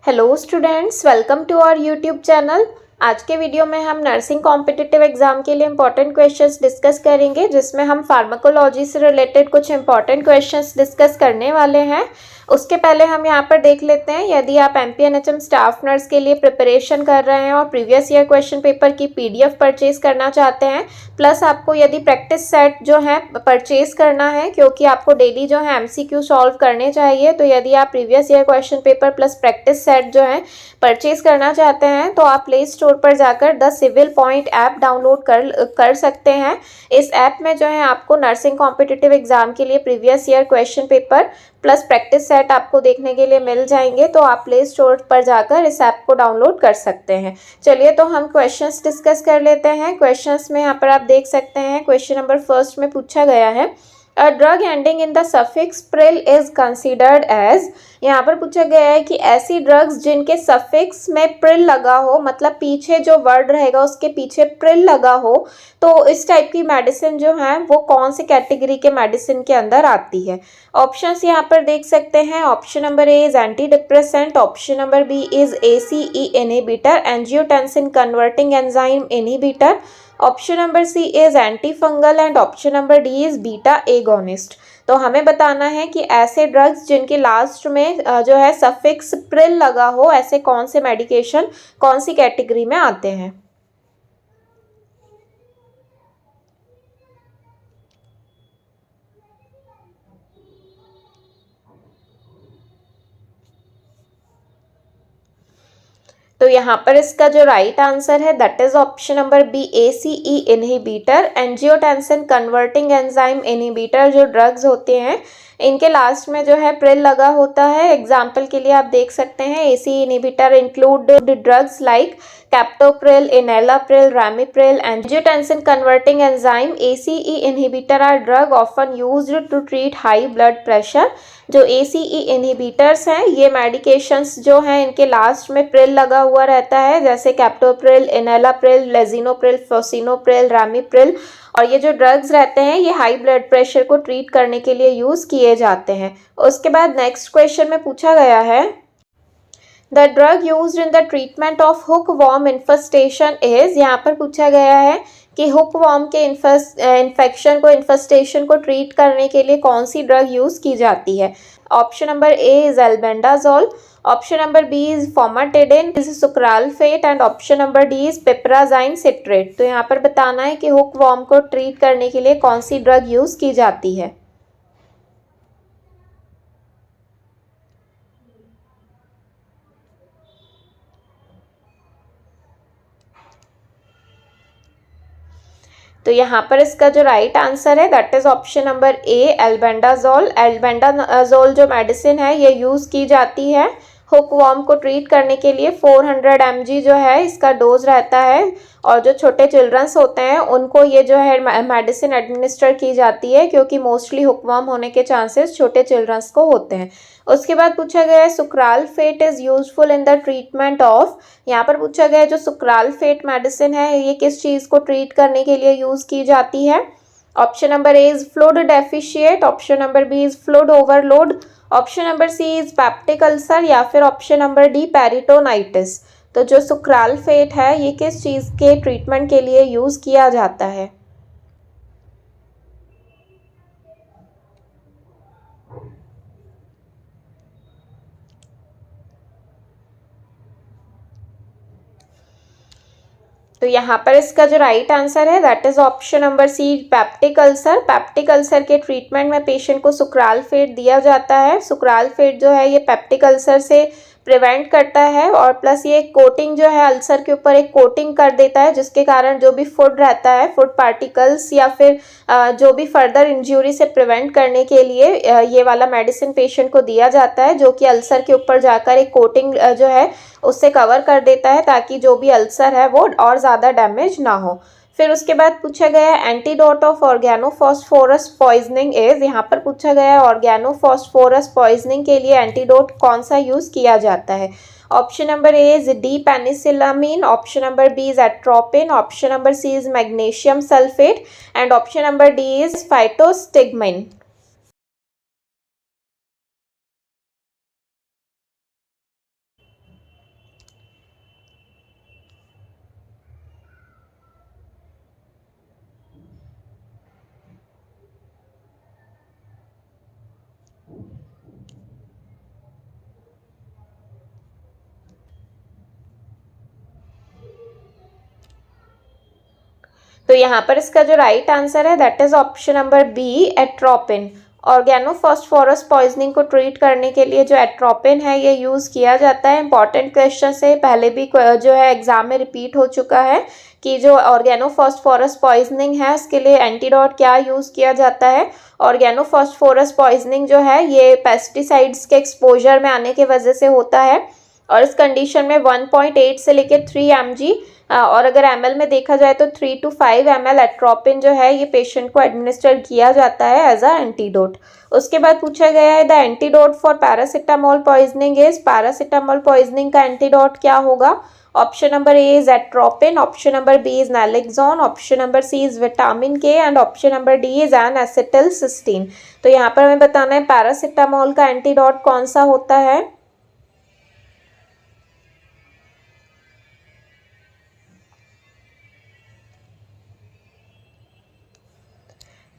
Hello students, welcome to our YouTube channel. आज के video में हम नर्सिंग कॉम्पिटिटिव एग्जाम के लिए इंपॉर्टेंट क्वेश्चंस डिस्कस करेंगे, जिसमें हम फार्माकोलॉजी से रिलेटेड कुछ इंपॉर्टेंट क्वेश्चंस डिस्कस करने वाले हैं। उसके पहले हम यहाँ पर देख लेते हैं, यदि आप एमपीएनएचएम स्टाफ नर्स के लिए प्रिपरेशन कर रहे हैं और प्रीवियस ईयर क्वेश्चन पेपर की पीडीएफ परचेज करना चाहते हैं, प्लस आपको यदि प्रैक्टिस सेट जो है परचेज करना है, क्योंकि आपको डेली जो है एमसीक्यू सॉल्व करने चाहिए, तो यदि आप previous year question paper plus practice set जो है परचेज करना चाहते हैं, तो आप प्ले स्टोर पर जाकर the civil point app download कर सकते हैं। इस ऐप में जो है आपको नर्सिंग कॉम्पिटिटिव एग्जाम के लिए previous year question paper plus practice set आपको देखने के लिए मिल जाएंगे, तो आप प्ले स्टोर पर जाकर इस ऐप को डाउनलोड कर सकते हैं। चलिए तो हम क्वेश्चंस डिस्कस कर लेते हैं। क्वेश्चंस में यहाँ पर आप देख सकते हैं, क्वेश्चन नंबर फर्स्ट में पूछा गया है, A drug ending in the suffix pril is considered as। यहाँ पर पूछा गया है कि ऐसी ड्रग्स जिनके सफिक्स में प्रिल लगा हो, मतलब पीछे जो वर्ड रहेगा उसके पीछे प्रिल लगा हो, तो इस टाइप की मेडिसिन जो है वो कौन से कैटेगरी के मेडिसिन के अंदर आती है। ऑप्शंस यहाँ पर देख सकते हैं। Option number A is anti depressant, option number B is ACE inhibitor, angiotensin converting enzyme inhibitor, option number C is anti fungal and option number D is beta agonist. तो हमें बताना है कि ऐसे ड्रग्स जिनके लास्ट में जो है सफिक्स प्रिल लगा हो, ऐसे कौन से मेडिकेशन कौन सी कैटेगरी में आते हैं। तो यहाँ पर इसका जो राइट आंसर है that is option number B ACE inhibitor, angiotensin converting enzyme inhibitor. जो ड्रग्स होते हैं इनके लास्ट में जो है प्रिल लगा होता है। एग्जाम्पल के लिए आप देख सकते हैं, ACE inhibitor include drugs like captopril, enalapril, ramipril. Angiotensin converting enzyme ACE inhibitor are drug often used to treat high blood pressure. जो ACE इनहिबिटर्स हैं ये मेडिकेशंस जो हैं इनके लास्ट में प्रिल लगा हुआ रहता है, जैसे कैप्टोप्रिल, इनेलाप्रिल, लेजिनोप्रिल, फोसिनोप्रिल, रैमीप्रिल। और ये जो ड्रग्स रहते हैं ये हाई ब्लड प्रेशर को ट्रीट करने के लिए यूज़ किए जाते हैं। उसके बाद नेक्स्ट क्वेश्चन में पूछा गया है, the drug used in the treatment of hook warm infestation is. यहाँ पर पूछा गया है कि हुक वॉर्म के इन्फेस्टेशन को ट्रीट करने के लिए कौन सी ड्रग यूज़ की जाती है। Option number A is albendazole, option number B is famotidine, is sucralfate and option number D is piperazine citrate. तो यहाँ पर बताना है कि हुक वॉर्म को ट्रीट करने के लिए कौन सी ड्रग यूज़ की जाती है। तो यहाँ पर इसका जो राइट आंसर है that is option number A albendazole. Albendazole जो मेडिसिन है ये यूज़ की जाती है हुक वॉर्म को ट्रीट करने के लिए। 400 mg जो है इसका डोज रहता है, और जो छोटे चिल्ड्रंस होते हैं उनको ये जो है मेडिसिन एडमिनिस्टर की जाती है, क्योंकि मोस्टली हुक वॉर्म होने के चांसेस छोटे चिल्ड्रंस को होते हैं। उसके बाद पूछा गया है sucralfate is useful in the treatment of. यहाँ पर पूछा गया है जो सुक्रालफेट मेडिसिन है ये किस चीज़ को ट्रीट करने के लिए यूज़ की जाती है। Option number A is fluid deficient, option number B is fluid overload, option number C is peptic ulcer, या फिर ऑप्शन नंबर डी पेरिटोनाइटिस। तो जो सुक्रालफेट है ये किस चीज़ के ट्रीटमेंट के लिए यूज़ किया जाता है। तो यहाँ पर इसका जो राइट आंसर है that is option number C peptic ulcer. Peptic ulcer के ट्रीटमेंट में पेशेंट को सुक्रालफेट दिया जाता है। सुक्रालफेट जो है ये पेप्टिक अल्सर से प्रिवेंट करता है, और प्लस ये कोटिंग जो है अल्सर के ऊपर एक कोटिंग कर देता है, जिसके कारण जो भी फूड रहता है, फूड पार्टिकल्स या फिर जो भी फर्दर इंजरी से प्रिवेंट करने के लिए ये वाला मेडिसिन पेशेंट को दिया जाता है, जो कि अल्सर के ऊपर जाकर एक कोटिंग जो है उससे कवर कर देता है, ताकि जो भी अल्सर है वो और ज़्यादा डैमेज ना हो। फिर उसके बाद पूछा गया है antidote of organophosphorus poisoning is. यहाँ पर पूछा गया है ऑर्गेनोफॉस्फोरस पॉइजनिंग के लिए एंटीडोट कौन सा यूज़ किया जाता है। Option number A is D penicillamine, option number B is atropine, option number C is magnesium sulphate and option number D is physostigmine. तो यहाँ पर इसका जो राइट आंसर है that is option number B, atropine. Organophosphorus poisoning को treat करने के लिए जो एट्रोपिन है ये यूज़ किया जाता है। इंपॉर्टेंट क्वेश्चन से पहले भी जो है एग्जाम में रिपीट हो चुका है कि जो ऑर्गेनोफॉस्फोरस पॉइजनिंग है उसके लिए एंटीडोट क्या यूज़ किया जाता है। ऑर्गेनोफॉस्फोरस पॉइजनिंग जो है ये पेस्टिसाइड्स के एक्सपोजर में आने की वजह से होता है और इस कंडीशन में 1.8 से लेकर 3 mg और अगर ml में देखा जाए तो 3 to 5 ml एट्रोपिन जो है ये पेशेंट को एडमिनिस्टर किया जाता है एज अ एंटीडोट। उसके बाद पूछा गया है the antidote for paracetamol poisoning is, paracetamol poisoning का एंटीडोट क्या होगा। Option number A is atropine, option number B is naloxone, option number C is vitamin K and option number D is N acetylcysteine. तो यहाँ पर हमें बताना है paracetamol का एंटीडोट कौन सा होता है।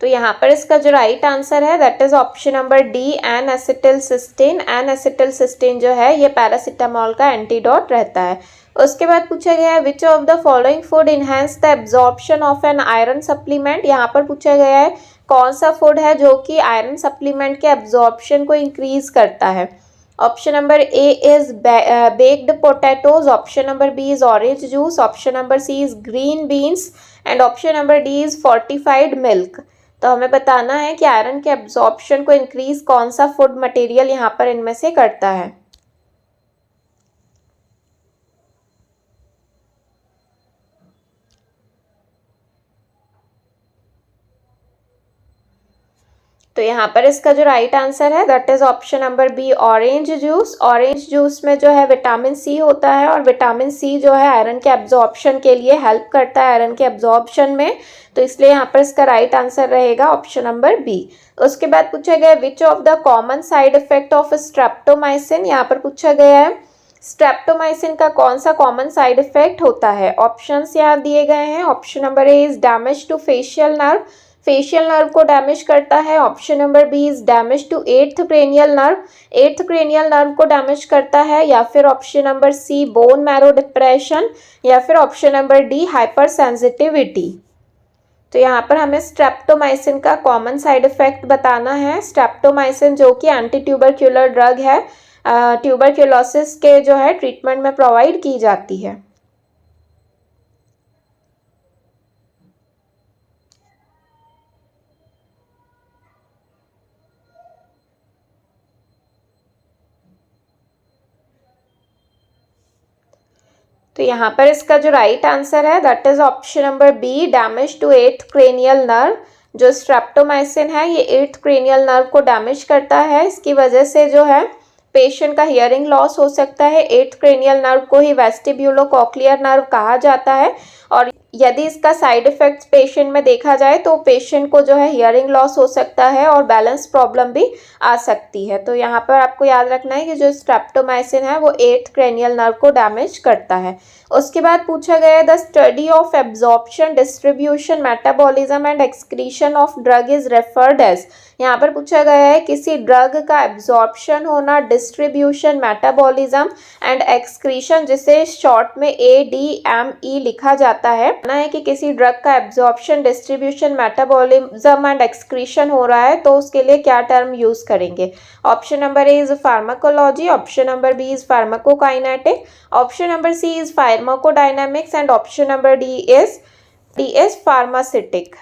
तो यहाँ पर इसका जो राइट आंसर है that is option number D, N acetylcysteine. N acetylcysteine जो है ये पैरासिटामोल का एंटीडोट रहता है। उसके बाद पूछा गया है which of the following food enhance the absorption of an iron supplement. यहाँ पर पूछा गया है कौन सा फूड है जो कि आयरन सप्लीमेंट के एब्जॉर्प्शन को इंक्रीज करता है। Option number A is baked potatoes, option number B is orange juice, option number C is green beans and option number D is fortified milk. तो हमें बताना है कि आयरन के एब्जॉर्प्शन को इंक्रीज कौन सा फूड मटेरियल यहाँ पर इनमें से करता है। तो यहाँ पर इसका जो राइट आंसर है that is option number B, orange juice. Orange juice में जो है विटामिन सी होता है और विटामिन सी जो है आयरन के एब्जॉर्प्शन के लिए हेल्प करता है आयरन के एब्जॉर्प्शन में, तो इसलिए यहाँ पर इसका राइट आंसर रहेगा ऑप्शन नंबर बी। उसके बाद पूछा गया which of the common side effect of streptomycin. यहाँ पर पूछा गया है स्ट्रेप्टोमाइसिन का कौन सा कॉमन साइड इफेक्ट होता है। ऑप्शंस यहाँ दिए गए हैं। Option number A is damage to facial nerve, facial nerve को डैमेज करता है। Option number B is damage to eighth cranial nerve, eighth cranial nerve को डैमेज करता है। या फिर option number C bone marrow depression, या फिर option number D hyper sensitivity. तो यहाँ पर हमें स्ट्रेप्टोमाइसिन का कॉमन साइड इफेक्ट बताना है। स्ट्रेप्टोमाइसिन जो कि एंटी ट्यूबरक्यूलर ड्रग है, ट्यूबरक्यूलोसिस के जो है ट्रीटमेंट में प्रोवाइड की जाती है। तो यहाँ पर इसका जो राइट आंसर है that is option number B, damage to eighth cranial nerve. जो स्ट्रेप्टोमाइसिन है ये एट्थ क्रेनियल नर्व को डैमेज करता है, इसकी वजह से जो है पेशेंट का हियरिंग लॉस हो सकता है। एट्थ क्रेनियल नर्व को ही वेस्टिब्यूलो-कॉक्लियर नर्व कहा जाता है और यदि इसका साइड इफेक्ट्स पेशेंट में देखा जाए तो पेशेंट को जो है हियरिंग लॉस हो सकता है और बैलेंस प्रॉब्लम भी आ सकती है। तो यहाँ पर आपको याद रखना है कि जो स्ट्रेप्टोमाइसिन है वो एट्थ क्रेनियल नर्व को डैमेज करता है। उसके बाद पूछा गया है the study of absorption, distribution, metabolism and excretion of drug is referred as. यहाँ पर पूछा गया है किसी ड्रग का एब्जॉर्प्शन होना, डिस्ट्रीब्यूशन, मेटाबॉलिज्म एंड एक्सक्रीशन, जिसे शॉर्ट में ADME लिखा जाता है, ना है कि किसी ड्रग का absorption, distribution, metabolism and excretion हो रहा है तो उसके लिए क्या टर्म यूज करेंगे। Option number A is pharmacology, option number B is pharmacokinetic, option number C is pharmacodynamics and option number D is pharmaceutic.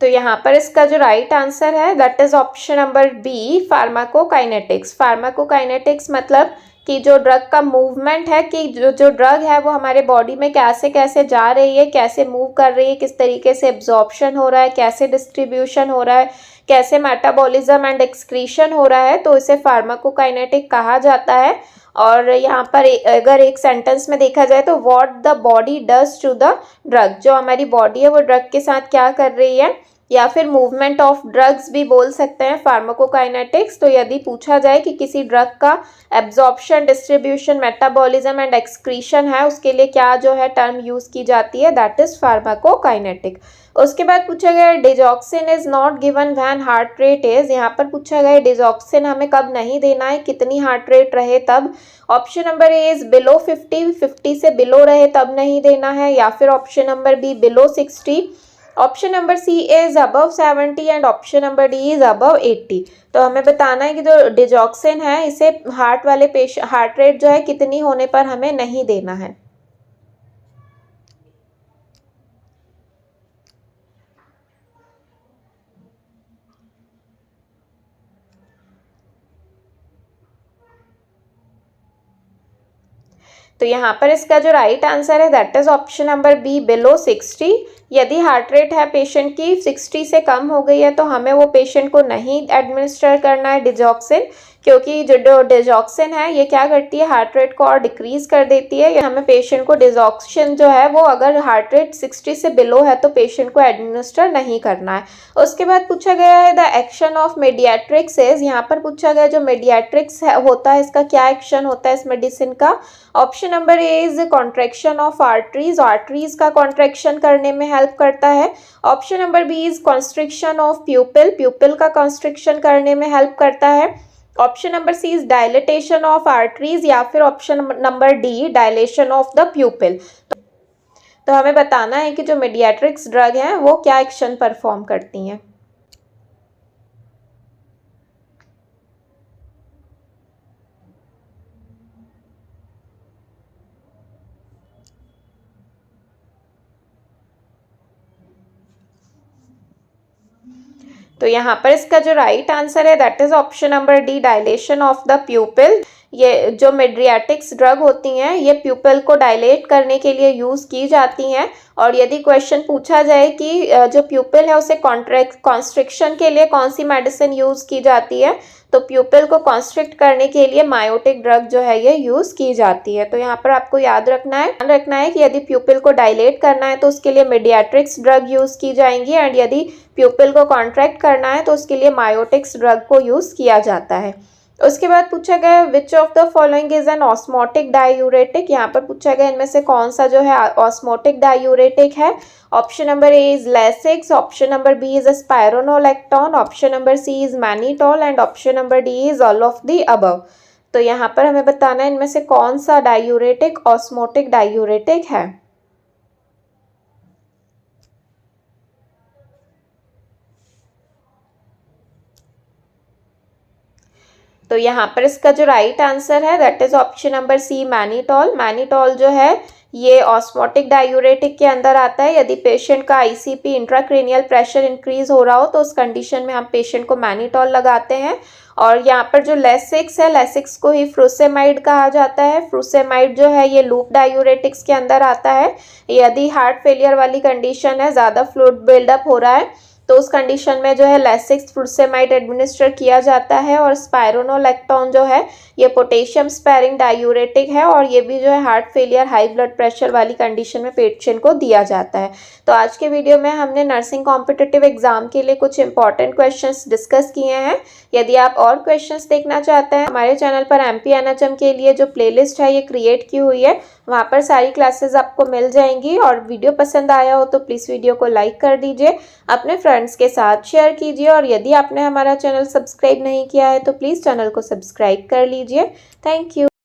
तो यहाँ पर इसका जो राइट आंसर है that is option number B, pharmacokinetics. Pharmacokinetics मतलब कि जो ड्रग का मूवमेंट है, कि जो ड्रग है वो हमारे बॉडी में कैसे कैसे जा रही है, कैसे मूव कर रही है, किस तरीके से एब्जॉर्प्शन हो रहा है, कैसे डिस्ट्रीब्यूशन हो रहा है, कैसे मेटाबॉलिज्म एंड एक्सक्रीशन हो रहा है, तो इसे फार्माकोकाइनेटिक कहा जाता है। और यहाँ पर अगर एक सेंटेंस में देखा जाए तो what the body does to the drug, जो हमारी बॉडी है वो ड्रग के साथ क्या कर रही है, या फिर मूवमेंट ऑफ ड्रग्स भी बोल सकते हैं फार्माकोकाइनेटिक्स। तो यदि पूछा जाए कि किसी ड्रग का absorption, distribution, metabolism and excretion है, उसके लिए क्या जो है टर्म यूज़ की जाती है, दैट इज फार्माकोकाइनेटिक। उसके बाद पूछा गया digoxin is not given when heart rate is. यहाँ पर पूछा गया डिजॉक्सिन हमें कब नहीं देना है, कितनी हार्ट रेट रहे तब। Option number A is below 50 से बिलो रहे तब नहीं देना है, या फिर option number B below 60, option number C is above 70 and option number D is above 80। तो हमें बताना है कि जो डिजॉक्सिन है इसे हार्ट वाले पेशेंट हार्ट रेट जो है कितनी होने पर हमें नहीं देना है। तो यहाँ पर इसका जो राइट आंसर है that is option number B below 60। यदि हार्ट रेट है पेशेंट की 60 से कम हो गई है तो हमें वो पेशेंट को नहीं एडमिनिस्टर करना है डिजॉक्सिन, क्योंकि जो डिजॉक्सिन है ये क्या करती है, हार्ट रेट को और डिक्रीज कर देती है। हमें पेशेंट को डिजॉक्सिन जो है वो अगर हार्ट रेट 60 से बिलो है तो पेशेंट को एडमिनिस्टर नहीं करना है। उसके बाद पूछा गया है द एक्शन ऑफ मीडियाट्रिक्स इज। यहाँ पर पूछा गया जो मीडियाट्रिक्स होता है इसका क्या एक्शन होता है इस मेडिसिन का। Option number A is contraction of arteries, arteries का कॉन्ट्रैक्शन करने में हेल्प करता है। Option number B is constriction of pupil, pupil का कॉन्स्ट्रिक्शन करने में हेल्प करता है। Option number C is dilatation of arteries, या फिर option number D dilation of the pupil. तो हमें बताना है कि जो मीडियाट्रिक्स ड्रग हैं वो क्या एक्शन परफॉर्म करती हैं। तो यहाँ पर इसका जो राइट आंसर है that is option number D dilation of the प्यूपिल। ये जो मीडियाट्रिक्स ड्रग होती हैं ये प्यूपिल को डायलेट करने के लिए यूज़ की जाती हैं। और यदि क्वेश्चन पूछा जाए कि जो प्यूपिल है उसे कॉन्स्ट्रिक्शन के लिए कौन सी मेडिसिन यूज़ की जाती है, तो प्यूपिल को कॉन्स्ट्रिक्ट करने के लिए मायोटिक ड्रग जो है ये यूज़ की जाती है। तो यहाँ पर आपको याद रखना है कि यदि प्यूपिल को डायलेट करना है तो उसके लिए मीडियाट्रिक्स ड्रग यूज़ की जाएंगी, एंड यदि प्यूपिल को कॉन्ट्रैक्ट करना है तो उसके लिए मायोटिक्स ड्रग को यूज़ किया जाता है। उसके बाद पूछा गया which of the following is an osmotic diuretic. यहाँ पर पूछा गया इनमें से कौन सा जो है ऑस्मोटिक डायूरेटिक है। Option number A is Lasix, option number B is spironolactone, option number C is mannitol and option number D is all of the above. तो यहाँ पर हमें बताना है इनमें से कौन सा डायूरेटिक ऑस्मोटिक डायूरेटिक है। तो यहाँ पर इसका जो राइट आंसर है that is option number C mannitol. Mannitol जो है ये ऑस्मोटिक डायूरेटिक के अंदर आता है। यदि पेशेंट का आईसीपी इंट्राक्रेनियल प्रेशर इंक्रीज हो रहा हो तो उस कंडीशन में हम पेशेंट को मैनिटोल लगाते हैं। और यहाँ पर जो लेसिक्स है, लेसिक्स को ही फ्रूसेमाइड कहा जाता है। फ्रूसेमाइड जो है ये लूप डायूरेटिक्स के अंदर आता है। यदि हार्ट फेलियर वाली कंडीशन है, ज़्यादा फ्लूइड बिल्डअप हो रहा है, तो उस कंडीशन में जो है लेसिक्स फ्रूसेमाइड एडमिनिस्टर किया जाता है। और स्पायरोनोलेक्टोन जो है ये पोटेशियम स्पेयरिंग डायूरेटिक है, और ये भी जो है heart failure, high blood pressure वाली कंडीशन में पेशेंट को दिया जाता है। तो आज के वीडियो में हमने नर्सिंग कॉम्पिटिटिव एग्जाम के लिए कुछ इंपॉर्टेंट क्वेश्चंस डिस्कस किए हैं। यदि आप और क्वेश्चंस देखना चाहते हैं, हमारे चैनल पर एमपीएनएचएम के लिए जो प्लेलिस्ट है ये क्रिएट की हुई है, वहाँ पर सारी क्लासेस आपको मिल जाएंगी। और वीडियो पसंद आया हो तो प्लीज़ वीडियो को लाइक कर दीजिए, अपने फ्रेंड्स के साथ शेयर कीजिए, और यदि आपने हमारा चैनल सब्सक्राइब नहीं किया है तो प्लीज़ चैनल को सब्सक्राइब कर लीजिए। Thank you.